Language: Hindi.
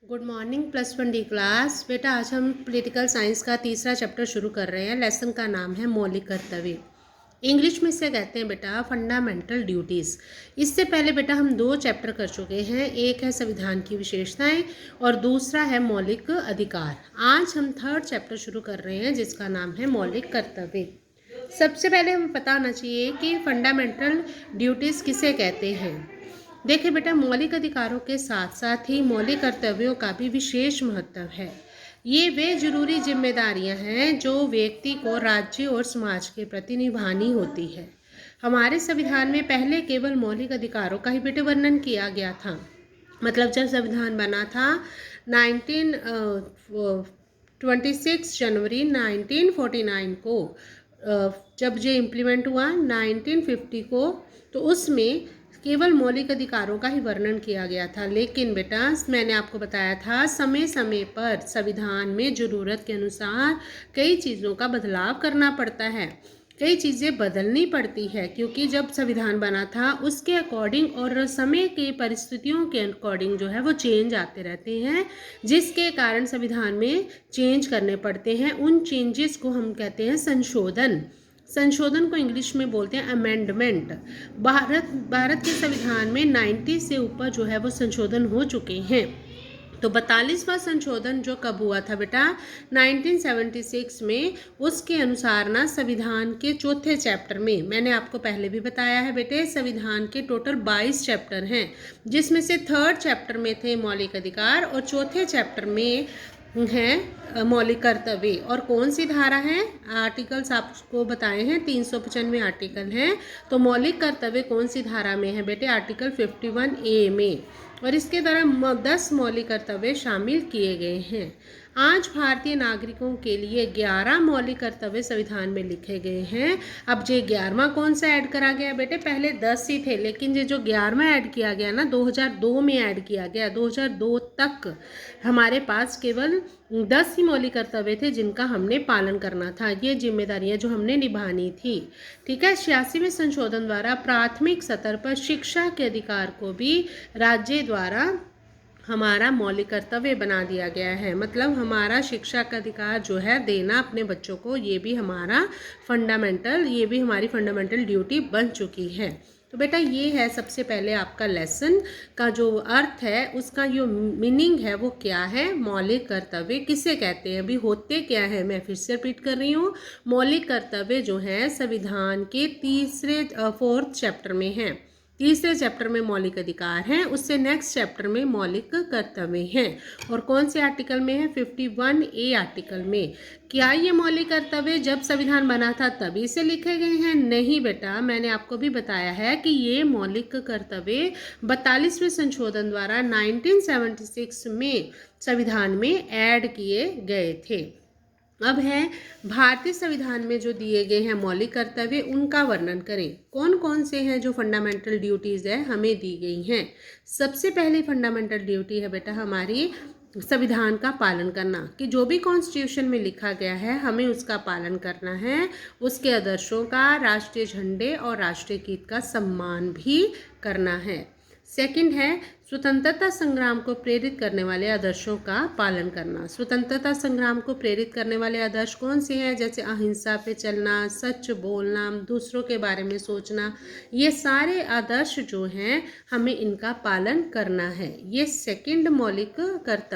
Good morning plus one D class. बेटा आज हम पॉलिटिकल साइंस का तीसरा चैप्टर शुरू कर रहे हैं। लेसन का नाम है मौलिक कर्तव्य। इंग्लिश में इसे कहते हैं बेटा फंडामेंटल ड्यूटीज़। इससे पहले बेटा हम दो चैप्टर कर चुके हैं, एक है संविधान की विशेषताएं और दूसरा है मौलिक अधिकार। आज हम थर्ड चैप्टर शुरू कर रहे हैं जिसका नाम है मौलिक कर्तव्य। सबसे पहले हमें पता होना चाहिए कि फंडामेंटल ड्यूटीज़ किसे कहते हैं। देखिए बेटा, मौलिक अधिकारों के साथ साथ ही मौलिक कर्तव्यों का भी विशेष महत्व है। ये वे जरूरी जिम्मेदारियां हैं जो व्यक्ति को राज्य और समाज के प्रति निभानी होती है। हमारे संविधान में पहले केवल मौलिक अधिकारों का ही बेटे वर्णन किया गया था। मतलब जब संविधान बना था 26 जनवरी 1949 को, जब ये इम्प्लीमेंट हुआ 1950 को, तो उसमें केवल मौलिक अधिकारों का ही वर्णन किया गया था। लेकिन बेटा मैंने आपको बताया था समय समय पर संविधान में ज़रूरत के अनुसार कई चीज़ों का बदलाव करना पड़ता है, कई चीज़ें बदलनी पड़ती है, क्योंकि जब संविधान बना था उसके अकॉर्डिंग और समय के परिस्थितियों के अकॉर्डिंग जो है वो चेंज आते रहते हैं, जिसके कारण संविधान में चेंज करने पड़ते हैं। उन चेंजेस को हम कहते हैं संशोधन। संशोधन को इंग्लिश में बोलते हैं अमेंडमेंट। भारत के संविधान में 90 से ऊपर जो है वो संशोधन हो चुके हैं। तो 42वां संशोधन जो कब हुआ था बेटा 1976 में, उसके अनुसार ना संविधान के चौथे चैप्टर में, मैंने आपको पहले भी बताया है बेटे, संविधान के टोटल 22 चैप्टर हैं, जिसमें से थर्ड चैप्टर में थे मौलिक अधिकार और चौथे चैप्टर में हैं मौलिक कर्तव्य। और कौन सी धारा है, आर्टिकल्स आपको बताए हैं, 395 आर्टिकल हैं। तो मौलिक कर्तव्य कौन सी धारा में है बेटे, आर्टिकल 51A में। और इसके द्वारा 10 मौलिक कर्तव्य शामिल किए गए हैं। आज भारतीय नागरिकों के लिए 11 मौलिक कर्तव्य संविधान में लिखे गए हैं। अब ये 11वां कौन सा ऐड करा गया बेटे, पहले 10 ही थे, लेकिन ये जो 11वां ऐड किया गया ना 2002 में ऐड किया गया। 2002 तक हमारे पास केवल 10 ही मौलिक कर्तव्य थे जिनका हमने पालन करना था, ये जिम्मेदारियां जो हमने निभानी थी। ठीक है। 86वें संशोधन द्वारा प्राथमिक स्तर पर शिक्षा के अधिकार को भी राज्य द्वारा हमारा मौलिक कर्तव्य बना दिया गया है। मतलब हमारा शिक्षा का अधिकार जो है देना अपने बच्चों को, ये भी हमारी फंडामेंटल ड्यूटी बन चुकी है। तो बेटा ये है सबसे पहले आपका लेसन का जो अर्थ है, उसका जो मीनिंग है वो क्या है, मौलिक कर्तव्य किसे कहते हैं, अभी होते क्या है, मैं फिर से रिपीट कर रही हूँ। मौलिक कर्तव्य जो है संविधान के फोर्थ चैप्टर में है। तीसरे चैप्टर में मौलिक अधिकार हैं, उससे नेक्स्ट चैप्टर में मौलिक कर्तव्य हैं। और कौन से आर्टिकल में है, 51A आर्टिकल में। क्या ये मौलिक कर्तव्य जब संविधान बना था तभी से लिखे गए हैं? नहीं बेटा, मैंने आपको भी बताया है कि ये मौलिक कर्तव्य 42वें संशोधन द्वारा 1976 में संविधान में ऐड किए गए थे। अब है भारतीय संविधान में जो दिए गए हैं मौलिक कर्तव्य, उनका वर्णन करें। कौन कौन से हैं जो फंडामेंटल ड्यूटीज़ है हमें दी गई हैं। सबसे पहले फंडामेंटल ड्यूटी है बेटा हमारी संविधान का पालन करना, कि जो भी कॉन्स्टिट्यूशन में लिखा गया है हमें उसका पालन करना है। उसके आदर्शों का, राष्ट्रीय झंडे और राष्ट्रीय गीत का सम्मान भी करना है। सेकंड है स्वतंत्रता संग्राम को प्रेरित करने वाले आदर्शों का पालन करना। स्वतंत्रता संग्राम को प्रेरित करने वाले आदर्श कौन से हैं, जैसे अहिंसा पे चलना, सच बोलना, दूसरों के बारे में सोचना, ये सारे आदर्श जो हैं हमें इनका पालन करना है। ये सेकंड मौलिक कर्तव्य